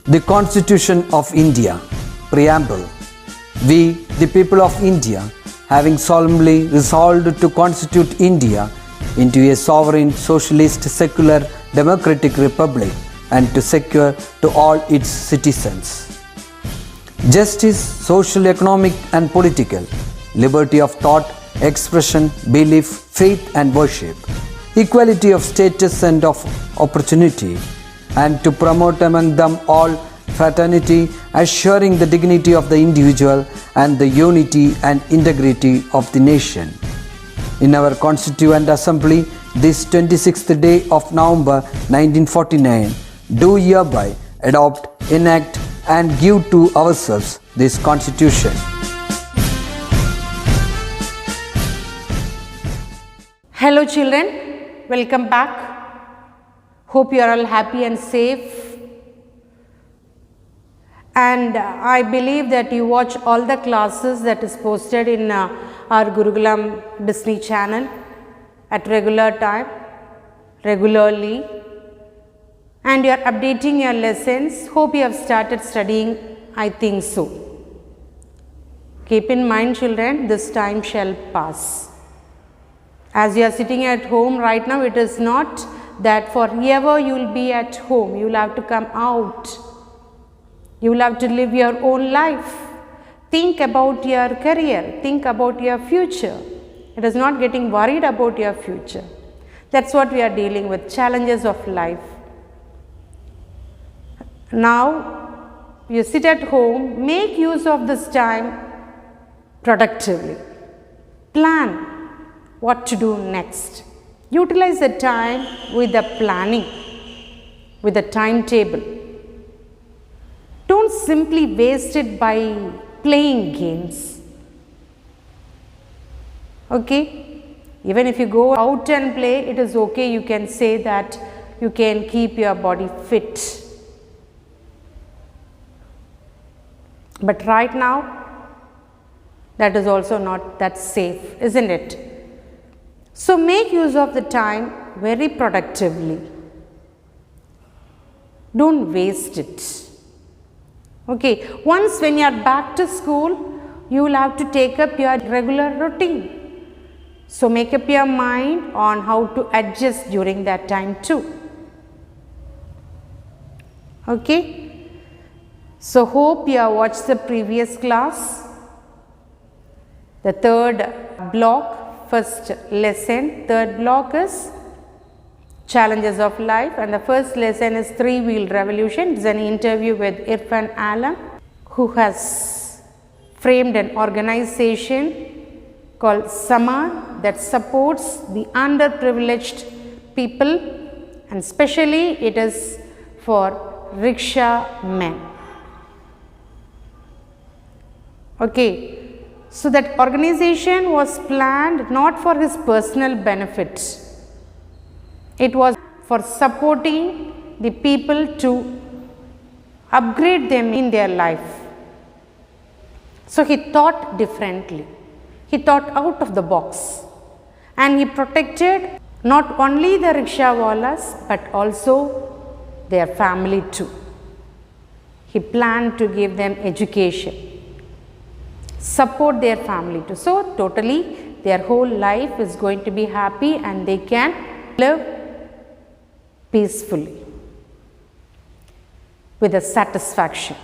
The Constitution of India, Preamble. We, the people of India, having solemnly resolved to constitute India into a sovereign, socialist, secular, democratic republic and to secure to all its citizens justice, social, economic and political, liberty of thought, expression, belief, faith and worship, equality of status and of opportunity, and to promote among them all fraternity, assuring the dignity of the individual and the unity and integrity of the nation. In our Constituent Assembly, this 26th day of November 1949, do hereby adopt, enact and give to ourselves this Constitution. Hello children, welcome back. Hope you are all happy and safe. And I believe that you watch all the classes that is posted in our Gurukulam Disney channel at regular time, regularly. And you are updating your lessons. Hope you have started studying, I think so. Keep in mind children, this time shall pass. As you are sitting at home right now, it is not that forever you will be at home. You will have to come out. You will have to live your own life. Think about your career. Think about your future. It is not getting worried about your future. That's what we are dealing with, challenges of life. Now, you sit at home, make use of this time productively. Plan what to do next. Utilize the time with the planning, with the timetable. Don't simply waste it by playing games. Okay? Even if you go out and play, it is okay. You can say that you can keep your body fit. But right now, that is also not that safe, isn't it? So make use of the time very productively. Don't waste it. Okay, once when you are back to school, you will have to take up your regular routine. So make up your mind on how to adjust during that time too. Okay, so hope you have watched the previous class, the third block. First lesson, third block is challenges of life, and the first lesson is three-wheel revolution. It is an interview with Irfan Alam, who has framed an organization called Saman that supports the underprivileged people, and especially it is for rickshaw men. Okay. So that organization was planned not for his personal benefit. It was for supporting the people to upgrade them in their life. So he thought differently. He thought out of the box. And he protected not only the rickshawalas but also their family too. He planned to give them education, support their family too. So totally their whole life is going to be happy and they can live peacefully with a satisfaction.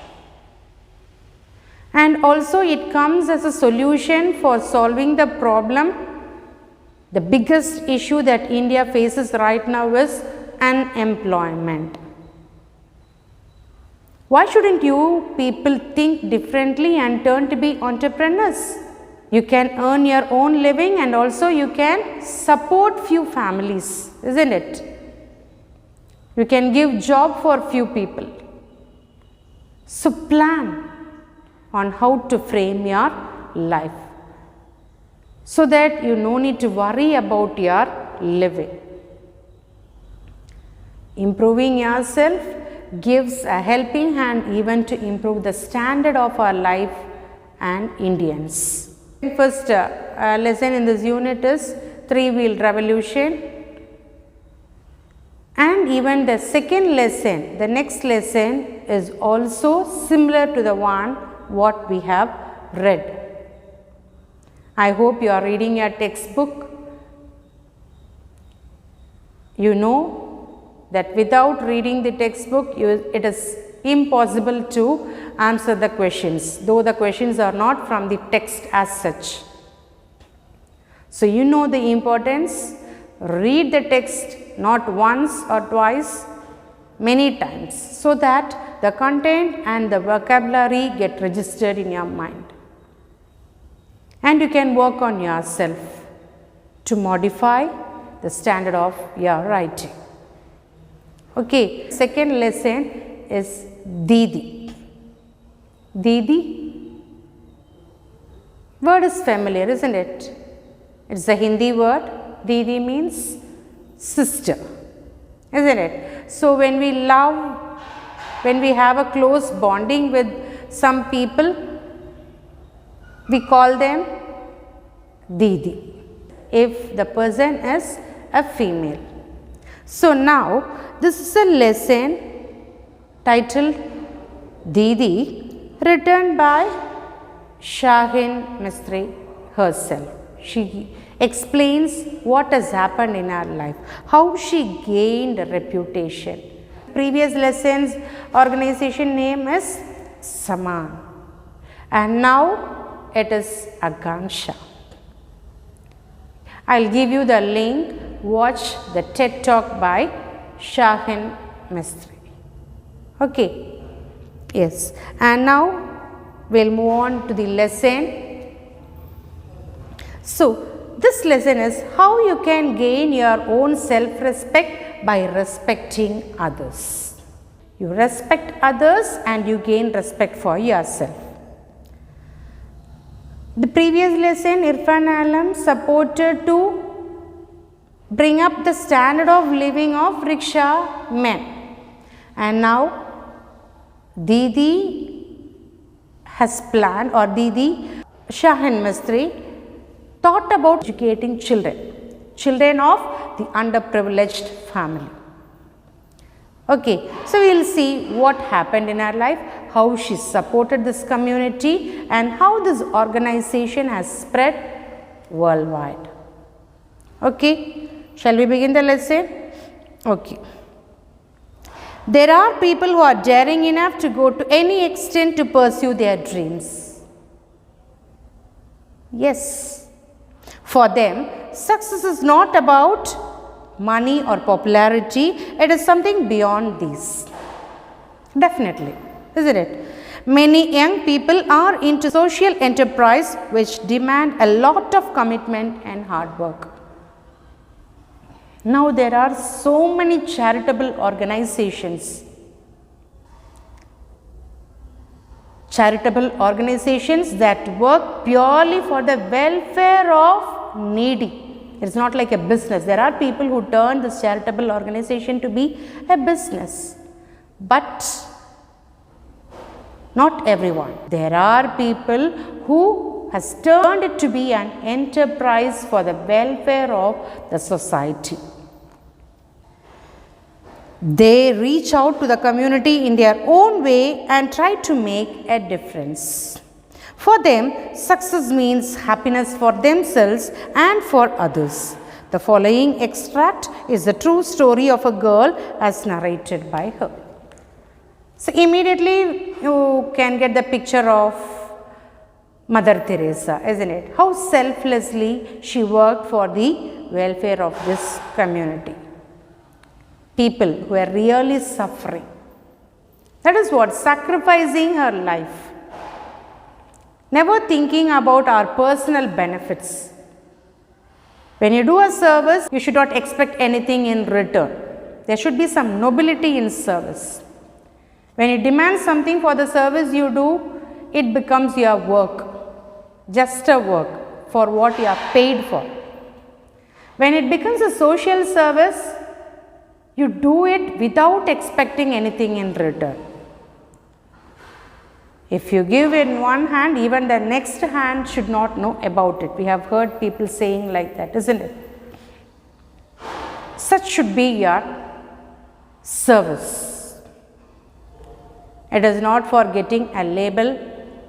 And also it comes as a solution for solving the problem. The biggest issue that India faces right now is unemployment. Why shouldn't you people think differently and turn to be entrepreneurs? You can earn your own living and also you can support few families, isn't it? You can give job for few people. So plan on how to frame your life so that you no need to worry about your living. Improving yourself gives a helping hand even to improve the standard of our life and Indians. First lesson in this unit is three-wheel revolution, and And even the second lesson, the next lesson is also similar to the one what we have read. I hope you are reading your textbook. You know that without reading the textbook, it is impossible to answer the questions, though the questions are not from the text as such. So, you know the importance. Read the text not once or twice, many times, so that the content and the vocabulary get registered in your mind. And you can work on yourself to modify the standard of your writing. Okay, second lesson is Didi. Didi, word is familiar, isn't it? It's a Hindi word. Didi means sister, isn't it? So, when we love, when we have a close bonding with some people, we call them Didi, if the person is a female. So, now this is a lesson titled Didi, written by Shahin Mistry herself. She explains what has happened in her life, how she gained a reputation. Previous lessons organization name is Saman, and now it is Akanksha. I'll give you the link. Watch the TED Talk by Shahin Mistry. Okay. Yes. And now we'll move on to the lesson. So, this lesson is how you can gain your own self-respect by respecting others. You respect others and you gain respect for yourself. The previous lesson, Irfan Alam supported to bring up the standard of living of rickshaw men. And now Didi has planned, or Didi, Shahin Mistry thought about educating children of the underprivileged family. Okay, so we will see what happened in her life, how she supported this community and how this organization has spread worldwide. Okay, shall we begin the lesson? Okay. There are people who are daring enough to go to any extent to pursue their dreams. Yes. For them, success is not about money or popularity, it is something beyond these. Definitely, isn't it? Many young people are into social enterprise which demand a lot of commitment and hard work. Now there are so many charitable organizations. Charitable organizations that work purely for the welfare of needy. It is not like a business. There are people who turn this charitable organization to be a business. But not everyone. There are people who has turned it to be an enterprise for the welfare of the society. They reach out to the community in their own way and try to make a difference. For them, success means happiness for themselves and for others. The following extract is the true story of a girl as narrated by her. So, immediately you can get the picture of Mother Teresa, isn't it? How selflessly she worked for the welfare of this community. People who are really suffering. That is what, sacrificing her life. Never thinking about our personal benefits. When you do a service, you should not expect anything in return. There should be some nobility in service. When you demand something for the service you do, it becomes your work, just a work for what you are paid for. When it becomes a social service, you do it without expecting anything in return. If you give in one hand, even the next hand should not know about it. We have heard people saying like that, isn't it? Such should be your service. It is not for getting a label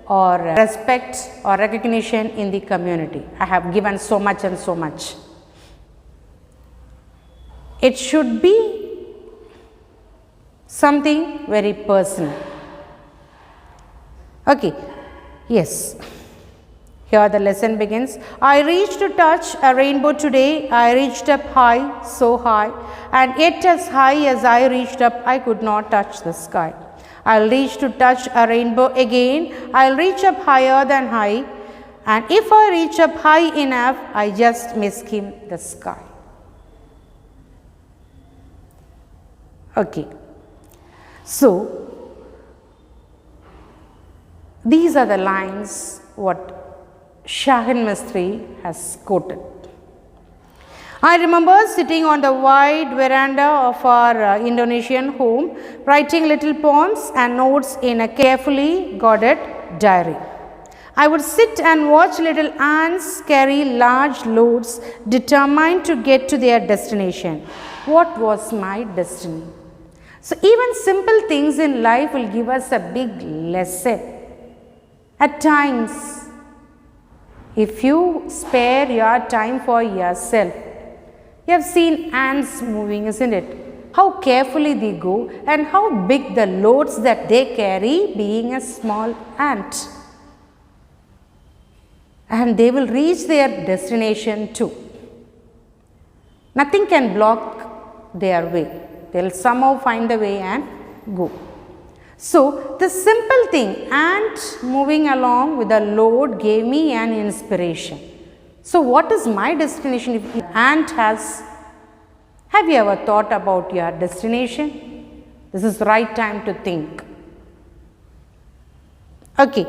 or respect or recognition in the community. I have given so much and so much. It should be something very personal. Okay, yes. Here the lesson begins. I reached to touch a rainbow today. I reached up high, so high, and yet as high as I reached up, I could not touch the sky. I'll reach to touch a rainbow again. I'll reach up higher than high, and if I reach up high enough, I just miskim the sky. Okay. So, these are the lines what Shahin Mistry has quoted. I remember sitting on the wide veranda of our Indonesian home, writing little poems and notes in a carefully guarded diary. I would sit and watch little ants carry large loads, determined to get to their destination. What was my destiny? So, even simple things in life will give us a big lesson. At times, if you spare your time for yourself, you have seen ants moving, isn't it? How carefully they go and how big the loads that they carry, being a small ant. And they will reach their destination too. Nothing can block their way. They will somehow find the way and go. So, the simple thing, ant moving along with a load gave me an inspiration. So, what is my destination if the ant has? Have you ever thought about your destination? This is the right time to think. Okay.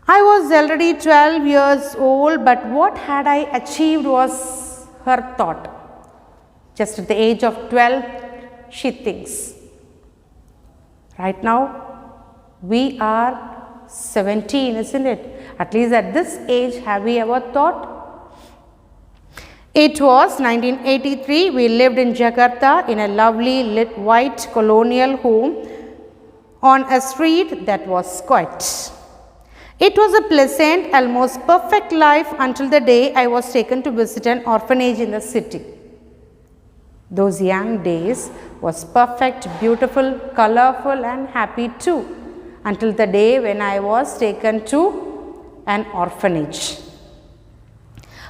I was already 12 years old, but what had I achieved was her thought. Just at the age of 12, she thinks. Right now, we are 17, isn't it? At least at this age, have we ever thought? It was 1983. We lived in Jakarta in a lovely lit white colonial home on a street that was quiet. It was a pleasant, almost perfect life until the day I was taken to visit an orphanage in the city. Those young days was perfect, beautiful, colorful and happy too, until the day when I was taken to an orphanage.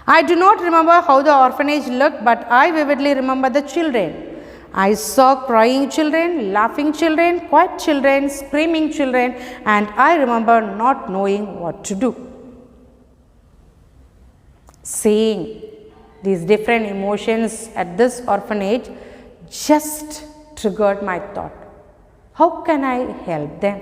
I do not remember how the orphanage looked, but I vividly remember the children. I saw crying children, laughing children, quiet children, screaming children, and I remember not knowing what to do. Seeing these different emotions at this orphanage just triggered my thought. How can I help them?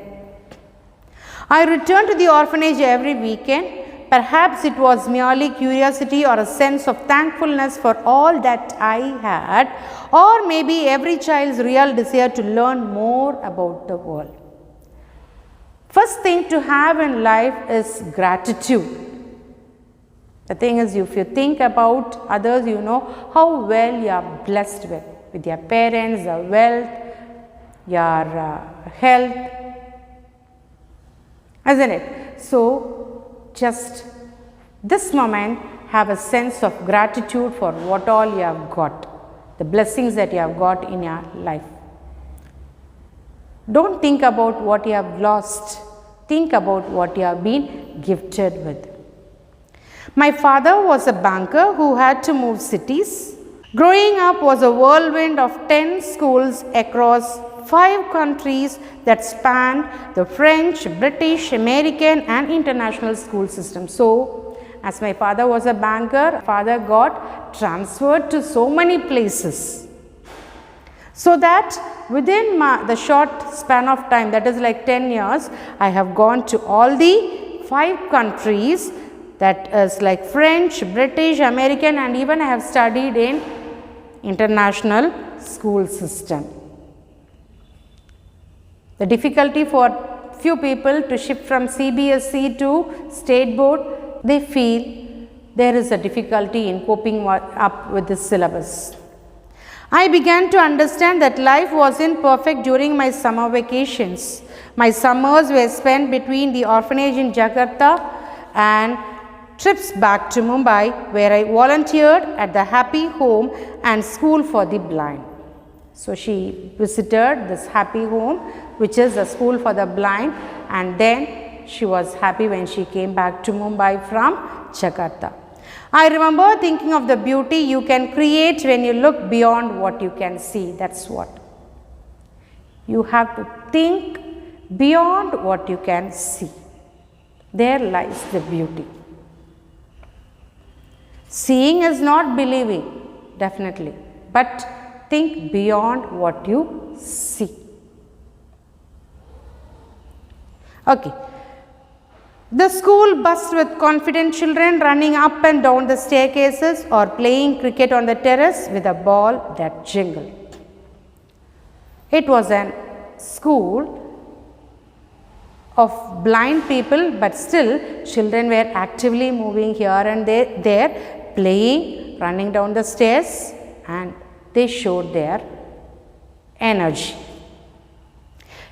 I returned to the orphanage every weekend. Perhaps it was merely curiosity or a sense of thankfulness for all that I had, or maybe every child's real desire to learn more about the world. First thing to have in life is gratitude. The thing is, if you think about others, you know how well you are blessed with your parents, your wealth, your health, isn't it? So, just this moment, have a sense of gratitude for what all you have got, the blessings that you have got in your life. Don't think about what you have lost, think about what you have been gifted with. My father was a banker who had to move cities. Growing up was a whirlwind of 10 schools across 5 countries that spanned the French, British, American and international school system. So, as my father was a banker, father got transferred to so many places. So that within the short span of time, that is like 10 years, I have gone to all the 5 countries, that is like French, British, American and even I have studied in international school system. The difficulty for few people to shift from CBSE to state board, they feel there is a difficulty in coping up with this syllabus. I began to understand that life wasn't perfect during my summer vacations. My summers were spent between the orphanage in Jakarta and trips back to Mumbai, where I volunteered at the Happy Home and School for the Blind. So she visited this Happy Home, which is a school for the blind, and then she was happy when she came back to Mumbai from Jakarta. I remember thinking of the beauty you can create when you look beyond what you can see. That's what. You have to think beyond what you can see. There lies the beauty. Seeing is not believing, definitely, but think beyond what you see. Okay. The school buzzed with confident children running up and down the staircases or playing cricket on the terrace with a ball that jingled. It was a school of blind people, but still children were actively moving here and there, playing, running down the stairs, and they showed their energy.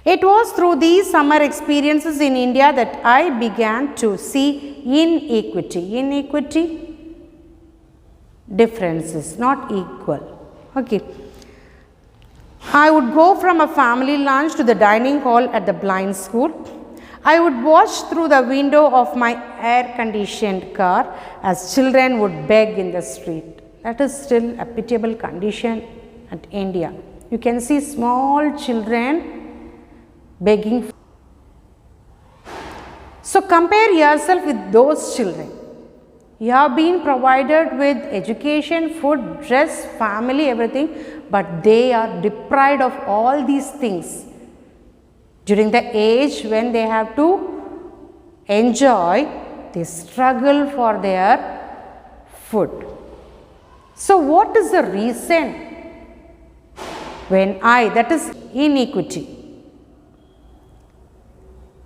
It was through these summer experiences in India that I began to see inequity, differences, not equal. Okay. I would go from a family lunch to the dining hall at the blind school. I would watch through the window of my air-conditioned car as children would beg in the street. That is still a pitiable condition at India. You can see small children begging. So compare yourself with those children. You have been provided with education, food, dress, family, everything, but they are deprived of all these things. During the age when they have to enjoy, they struggle for their food. So what is the reason? That is inequity.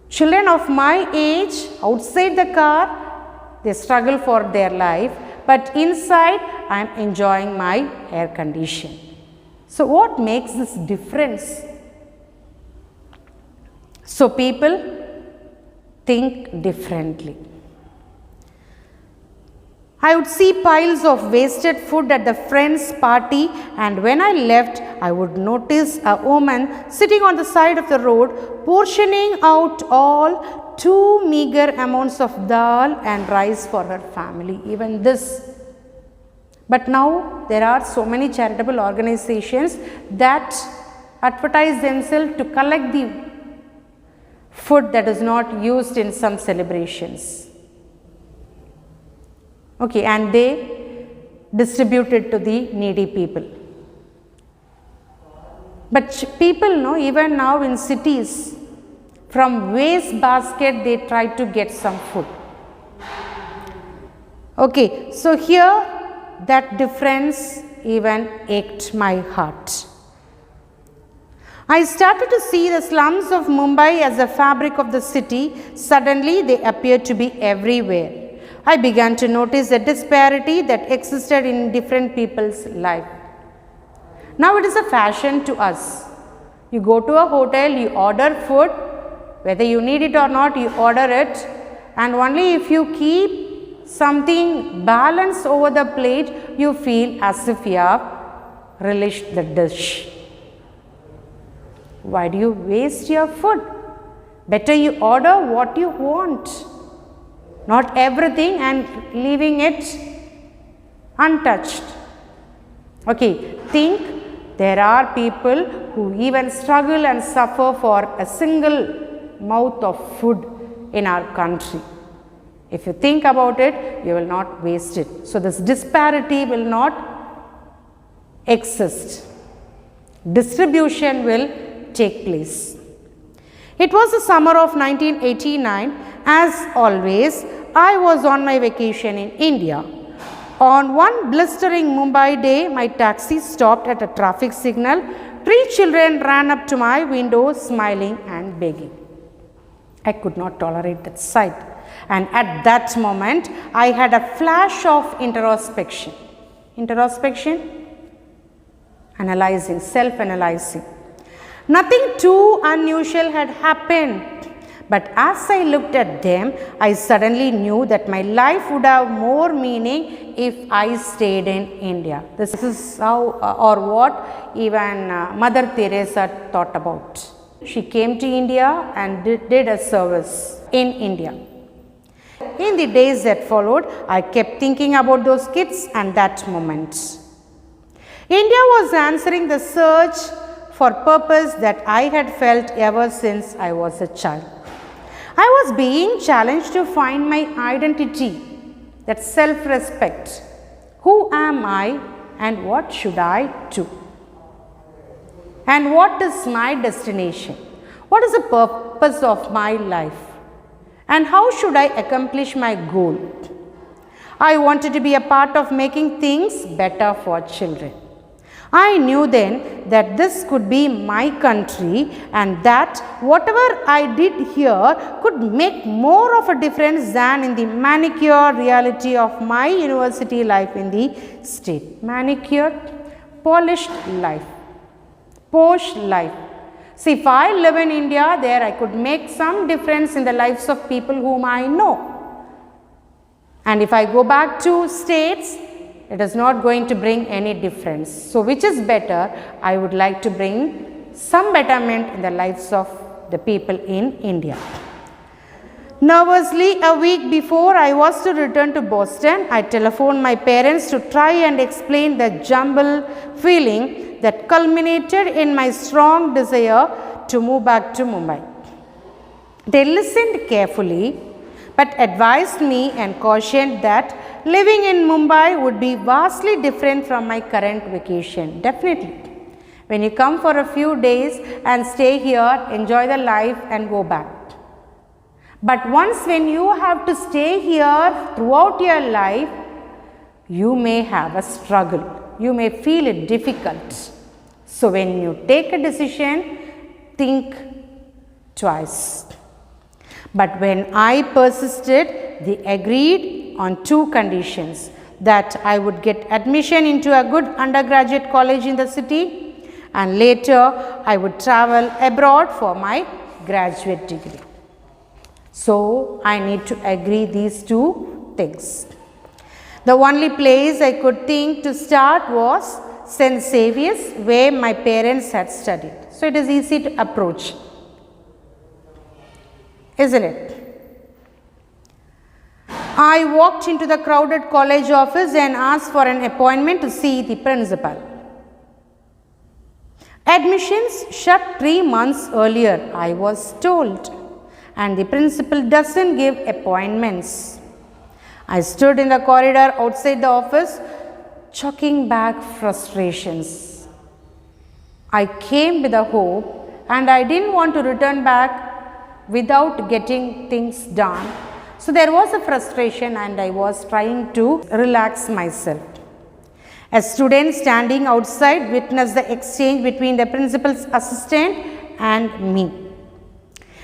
Children of my age, outside the car, they struggle for their life, but inside I am enjoying my air condition. So what makes this difference? So people think differently. I would see piles of wasted food at the friend's party, and when I left, I would notice a woman sitting on the side of the road portioning out all too meager amounts of dal and rice for her family. Even this. But now there are so many charitable organizations that advertise themselves to collect the food that is not used in some celebrations. Okay, and they distribute it to the needy people. But people know, even now in cities, from waste basket they try to get some food. Okay, so here that difference even ached my heart. I started to see the slums of Mumbai as the fabric of the city. Suddenly they appeared to be everywhere. I began to notice the disparity that existed in different people's life. Now it is a fashion to us. You go to a hotel, you order food, whether you need it or not, you order it, and only if you keep something balanced over the plate, you feel as if you have relished the dish. Why do you waste your food? Better you order what you want. Not everything and leaving it untouched. Okay, think there are people who even struggle and suffer for a single mouth of food in our country. If you think about it, you will not waste it. So this disparity will not exist. Distribution will take place. It was the summer of 1989. As always, I was on my vacation in India. On one blistering Mumbai day, my taxi stopped at a traffic signal. 3 children ran up to my window smiling and begging. I could not tolerate that sight. And at that moment, I had a flash of introspection. Introspection? analyzing, self-analyzing. Nothing too unusual had happened, but as I looked at them, I suddenly knew that my life would have more meaning if I stayed in India. This is how or what even Mother Teresa thought about. She came to India and did a service in India. In the days that followed, I kept thinking about those kids and that moment. India was answering the search for purpose that I had felt ever since I was a child. I was being challenged to find my identity, that self-respect. Who am I and what should I do? And what is my destination? What is the purpose of my life? And how should I accomplish my goal? I wanted to be a part of making things better for children. I knew then that this could be my country and that whatever I did here could make more of a difference than in the manicure reality of my university life in the state. Manicure, polished life, posh life. See, if I live in India, there I could make some difference in the lives of people whom I know. And if I go back to states, it is not going to bring any difference. So, which is better? I would like to bring some betterment in the lives of the people in India. Nervously, a week before I was to return to Boston, I telephoned my parents to try and explain the jumbled feeling that culminated in my strong desire to move back to Mumbai. They listened carefully but advised me and cautioned that living in Mumbai would be vastly different from my current vacation. Definitely. When you come for a few days and stay here, enjoy the life and go back. But once when you have to stay here throughout your life, you may have a struggle. You may feel it difficult. So when you take a decision, think twice. But when I persisted, they agreed on two conditions: that I would get admission into a good undergraduate college in the city, and later I would travel abroad for my graduate degree. So I need to agree these two things. The only place I could think to start was St. Xavier's, where my parents had studied. So it is easy to approach, isn't it? I walked into the crowded college office and asked for an appointment to see the principal. Admissions shut 3 months earlier, I was told, and the principal doesn't give appointments. I stood in the corridor outside the office, choking back frustrations. I came with a hope and I didn't want to return back without getting things done. So there was a frustration and I was trying to relax myself. A student standing outside witnessed the exchange between the principal's assistant and me.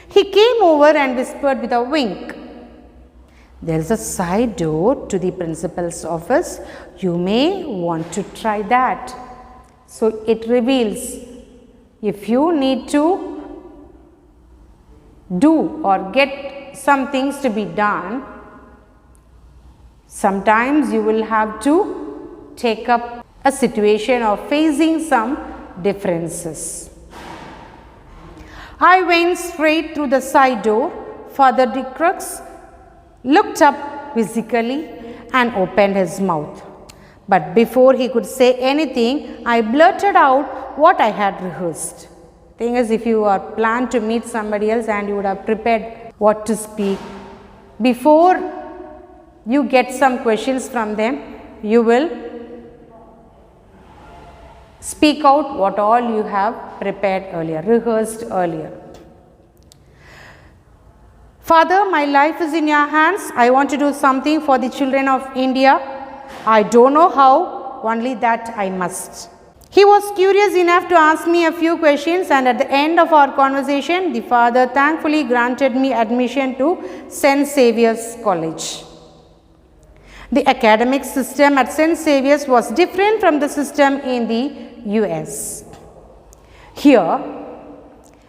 He came over and whispered with a wink, "There is a side door to the principal's office. You may want to try that." So it reveals if you need to do or get some things to be done, sometimes you will have to take up a situation of facing some differences. I went straight through the side door. Father de Crux looked up quizzically and opened his mouth. But before he could say anything, I blurted out what I had rehearsed. Thing is, if you are planned to meet somebody else and you would have prepared what to speak, before you get some questions from them, you will speak out what all you have prepared earlier, rehearsed earlier. "Father, my life is in your hands. I want to do something for the children of India. I don't know how, only that I must." He was curious enough to ask me a few questions, and at the end of our conversation, the father thankfully granted me admission to St. Xavier's College. The academic system at St. Xavier's was different from the system in the US. Here,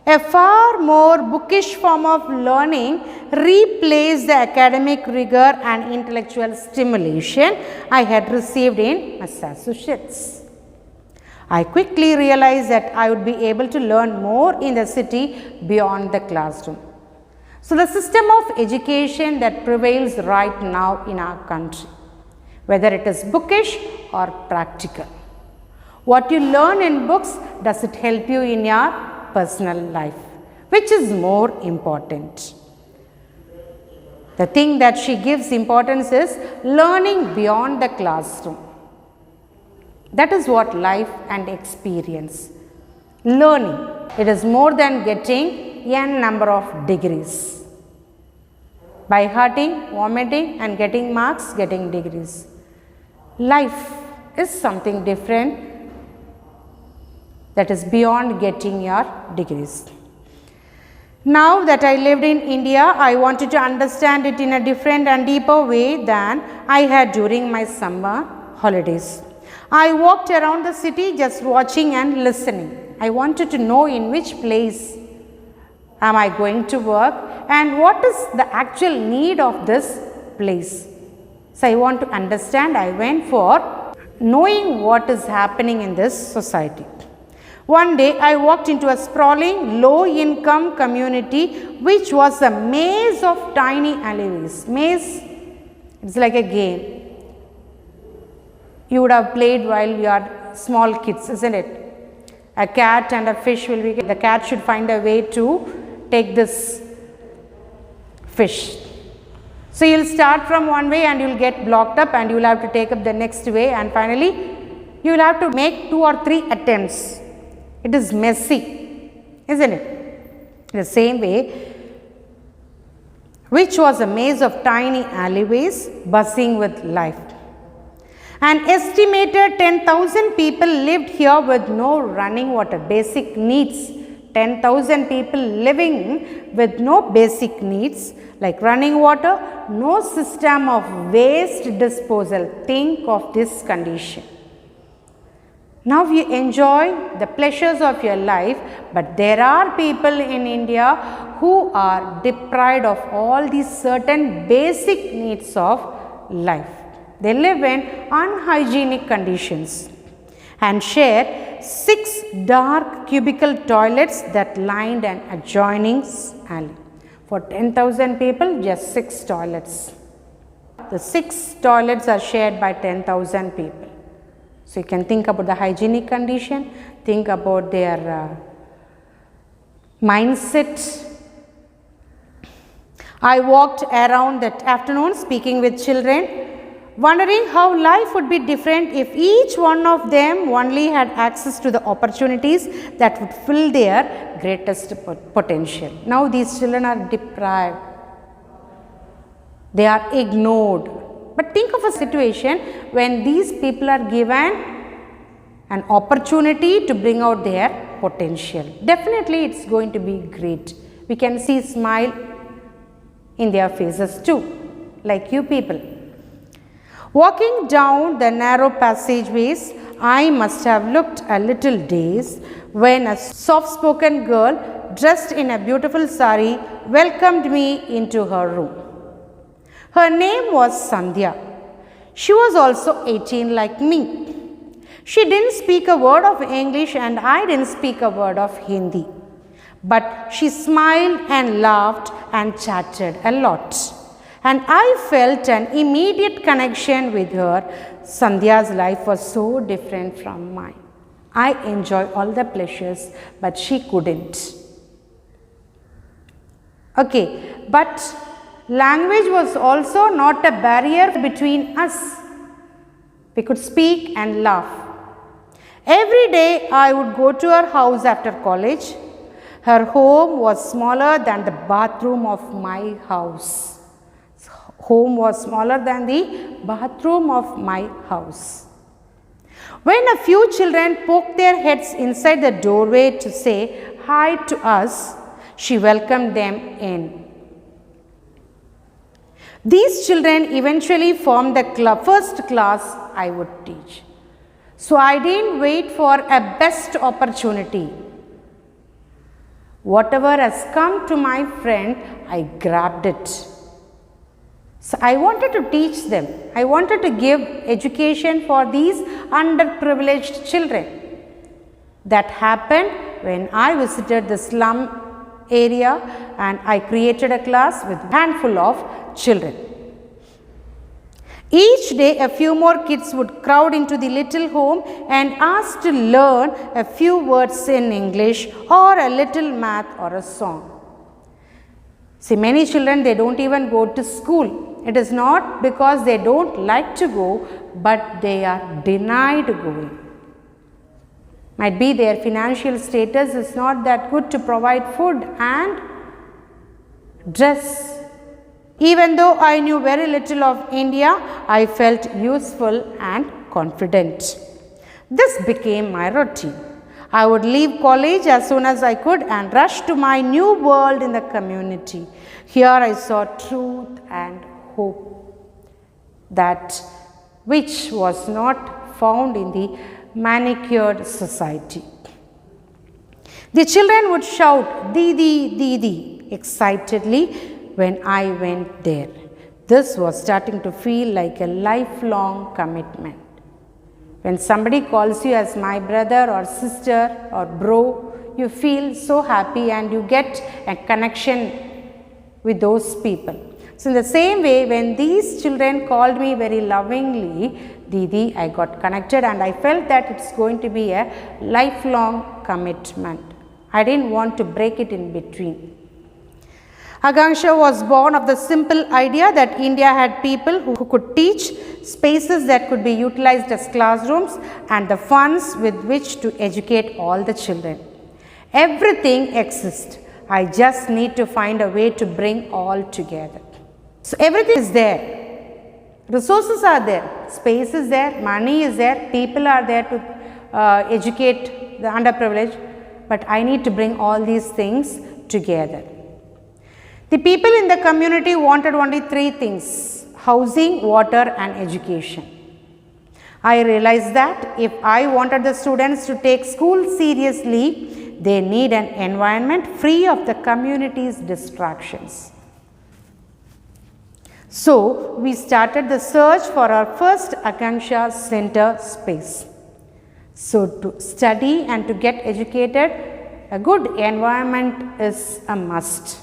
a far more bookish form of learning replaced the academic rigor and intellectual stimulation I had received in Massachusetts. I quickly realized that I would be able to learn more in the city beyond the classroom. So, the system of education that prevails right now in our country, whether it is bookish or practical. What you learn in books, does it help you in your personal life? Which is more important? The thing that she gives importance is learning beyond the classroom. That is what life and experience. Learning. It is more than getting n number of degrees. By hurting, vomiting and getting marks, getting degrees. Life is something different that is beyond getting your degrees. Now that I lived in India, I wanted to understand it in a different and deeper way than I had during my summer holidays. I walked around the city just watching and listening. I wanted to know in which place am I going to work and what is the actual need of this place. So, I want to understand. I went for knowing what is happening in this society. One day, I walked into a sprawling, low-income community which was a maze of tiny alleyways. Maze, it's like a game. You would have played while you are small kids, isn't it? A cat and a fish will be, the cat should find a way to take this fish. So, you will start from one way and you will get blocked up and you will have to take up the next way and finally, you will have to make 2 or 3 attempts. It is messy, isn't it? The same way, which was a maze of tiny alleyways buzzing with life. An estimated 10,000 people lived here with no running water, basic needs. 10,000 people living with no basic needs like running water, no system of waste disposal. Think of this condition. Now you enjoy the pleasures of your life, but there are people in India who are deprived of all these certain basic needs of life. They live in unhygienic conditions and share 6 dark cubicle toilets that lined an adjoining alley. For 10,000 people, just 6 toilets. The 6 toilets are shared by 10,000 people. So, you can think about the hygienic condition, think about their mindset. I walked around that afternoon speaking with children, wondering how life would be different if each one of them only had access to the opportunities that would fill their greatest potential. Now, these children are deprived, they are ignored. But think of a situation when these people are given an opportunity to bring out their potential. Definitely, it's going to be great. We can see smile in their faces too, like you people. Walking down the narrow passageways, I must have looked a little dazed when a soft-spoken girl dressed in a beautiful sari welcomed me into her room. Her name was Sandhya. She was also 18 like me. She didn't speak a word of English and I didn't speak a word of Hindi. But she smiled and laughed and chatted a lot. And I felt an immediate connection with her. Sandhya's life was so different from mine. I enjoy all the pleasures, but she couldn't. Okay, but language was also not a barrier between us. We could speak and laugh. Every day I would go to her house after college. Her home was smaller than the bathroom of my house. Home was smaller than the bathroom of my house. When a few children poked their heads inside the doorway to say hi to us, she welcomed them in. These children eventually formed the first class I would teach. So I didn't wait for a best opportunity. Whatever has come to my friend, I grabbed it. So I wanted to teach them. I wanted to give education for these underprivileged children. That happened when I visited the slum area and I created a class with a handful of children. Each day a few more kids would crowd into the little home and ask to learn a few words in English or a little math or a song. See, many children, they don't even go to school. It is not because they don't like to go, but they are denied going. Might be their financial status is not that good to provide food and dress. Even though I knew very little of India, I felt useful and confident. This became my routine. I would leave college as soon as I could and rush to my new world in the community. Here I saw truth and hope, that which was not found in the manicured society. The children would shout, "Didi, Didi," excitedly when I went there. This was starting to feel like a lifelong commitment. When somebody calls you as my brother or sister or bro, you feel so happy and you get a connection with those people. So in the same way, when these children called me very lovingly Didi, I got connected and I felt that it's going to be a lifelong commitment. I didn't want to break it in between. Akanksha was born of the simple idea that India had people who could teach, spaces that could be utilized as classrooms, and the funds with which to educate all the children. Everything exists. I just need to find a way to bring all together. So everything is there. Resources are there. Space is there. Money is there. People are there to educate the underprivileged. But I need to bring all these things together. The people in the community wanted only three things: housing, water and education. I realized that if I wanted the students to take school seriously, they need an environment free of the community's distractions. So, we started the search for our first Akanksha Center space. So, to study and to get educated, a good environment is a must.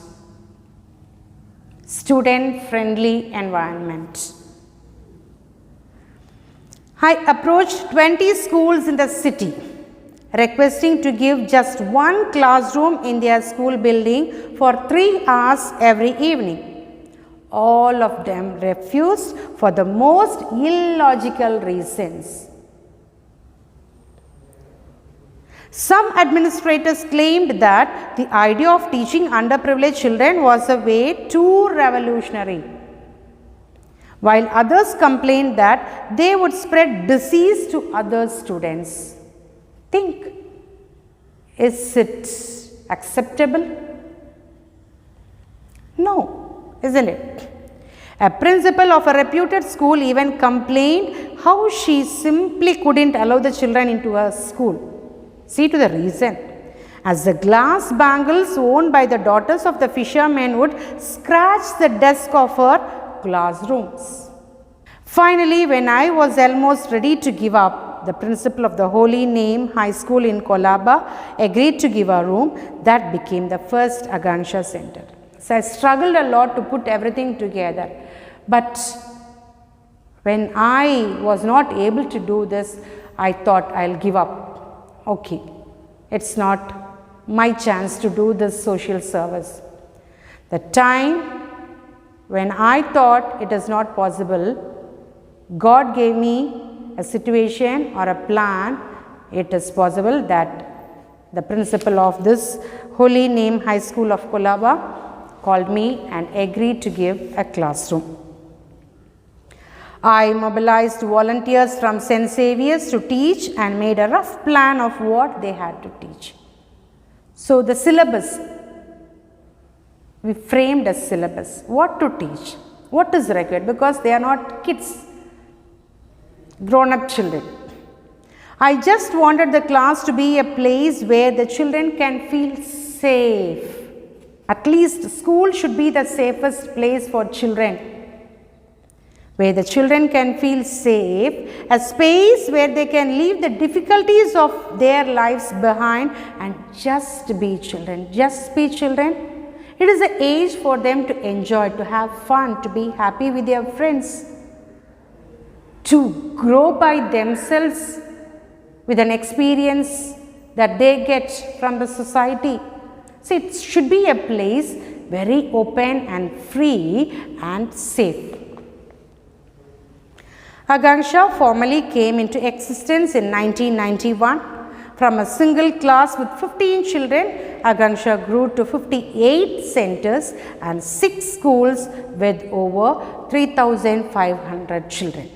Student friendly environment. I approached 20 schools in the city, requesting to give just one classroom in their school building for 3 hours every evening. All of them refused for the most illogical reasons. Some administrators claimed that the idea of teaching underprivileged children was a way too revolutionary, while others complained that they would spread disease to other students. Think, is it acceptable? No, isn't it? A principal of a reputed school even complained how she simply couldn't allow the children into her school. See to the reason. As the glass bangles owned by the daughters of the fishermen would scratch the desk of her classrooms. Finally, when I was almost ready to give up, the principal of the Holy Name High School in Colaba agreed to give a room. That became the first Akanksha Center. So I struggled a lot to put everything together. But when I was not able to do this, I thought I'll give up. Okay, it's not my chance to do this social service. The time when I thought it is not possible, God gave me a situation or a plan. It is possible that the principal of this Holy Name High School of Colaba called me and agreed to give a classroom. I mobilized volunteers from St. Saviour's to teach and made a rough plan of what they had to teach. So, the syllabus, we framed a syllabus, what to teach, what is required, because they are not kids, grown up children. I just wanted the class to be a place where the children can feel safe. At least school should be the safest place for children, where the children can feel safe, a space where they can leave the difficulties of their lives behind and just be children, just be children. It is an age for them to enjoy, to have fun, to be happy with their friends, to grow by themselves with an experience that they get from the society. So it should be a place very open and free and safe. Akanksha formally came into existence in 1991. From a single class with 15 children, Akanksha grew to 58 centers and 6 schools with over 3,500 children.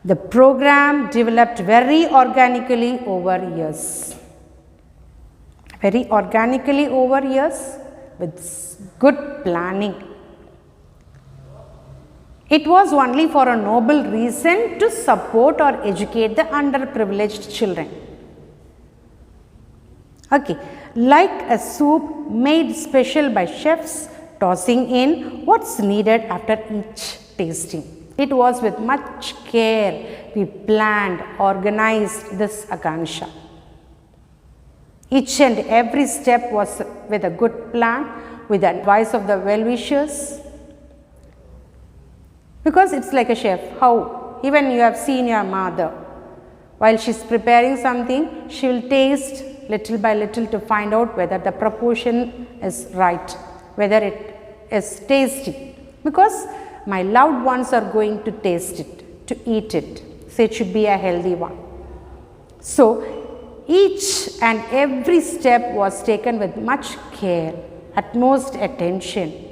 The program developed very organically over years. Very organically over years with good planning. It was only for a noble reason to support or educate the underprivileged children. Okay, like a soup made special by chefs, tossing in what's needed after each tasting. It was with much care we planned, organized this Akanksha. Each and every step was with a good plan, with the advice of the well-wishers. Because it's like a chef, how even you have seen your mother, while she's preparing something, she will taste little by little to find out whether the proportion is right, whether it is tasty. Because my loved ones are going to taste it, to eat it, so it should be a healthy one. So each and every step was taken with much care, utmost attention.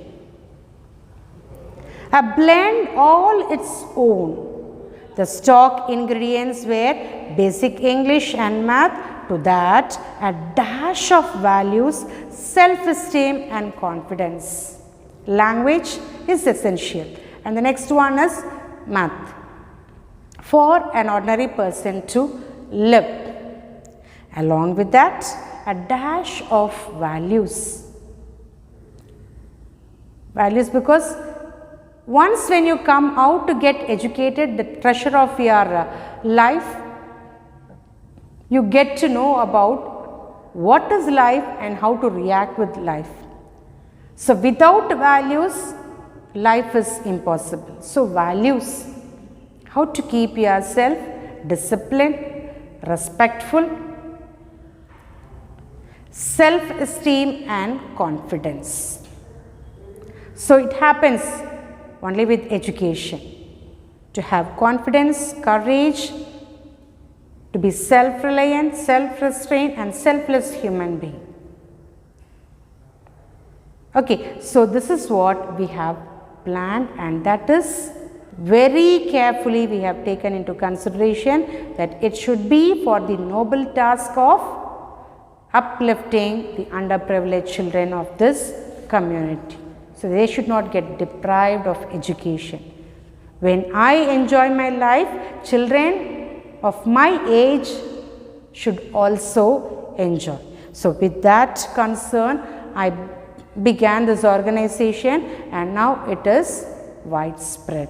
A blend all its own. The stock ingredients were basic English and math, to that a dash of values, self-esteem and confidence. Language is essential. And the next one is math, for an ordinary person to live. Along with that, a dash of values. Values, because once when you come out to get educated, the treasure of your life, you get to know about what is life and how to react with life. So without values, life is impossible. So values, how to keep yourself disciplined, respectful, self-esteem and confidence. So it happens only with education, to have confidence, courage, to be self-reliant, self-restrained and selfless human being. Okay, so this is what we have planned, and that is very carefully we have taken into consideration that it should be for the noble task of uplifting the underprivileged children of this community. So they should not get deprived of education. When I enjoy my life, children of my age should also enjoy. So with that concern, I began this organization, and now it is widespread.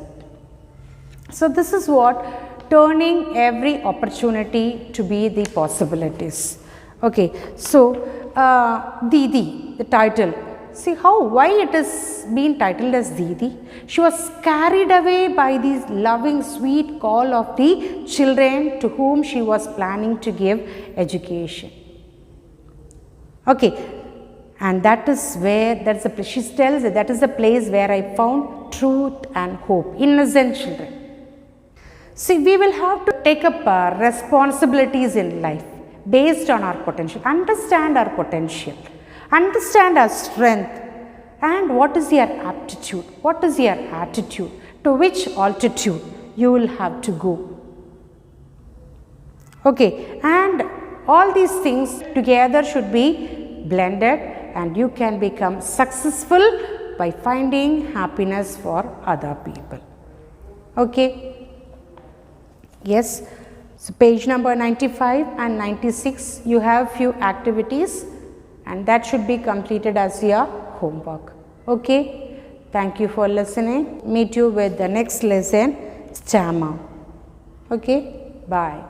So this is what turning every opportunity to be the possibilities. Okay, so Didi, the title. See why it is being titled as Didi. She was carried away by this loving sweet call of the children to whom she was planning to give education. Okay, and that is where, she tells that is the place where I found truth and hope, innocent children. See, we will have to take up our responsibilities in life based on our potential, understand our potential, understand our strength, and what is your aptitude, what is your attitude, to which altitude you will have to go. Okay, and all these things together should be blended, and you can become successful by finding happiness for other people. Okay. Yes. So page number 95 and 96, you have few activities and that should be completed as your homework. Okay. Thank you for listening. Meet you with the next lesson, stammer. Okay. Bye.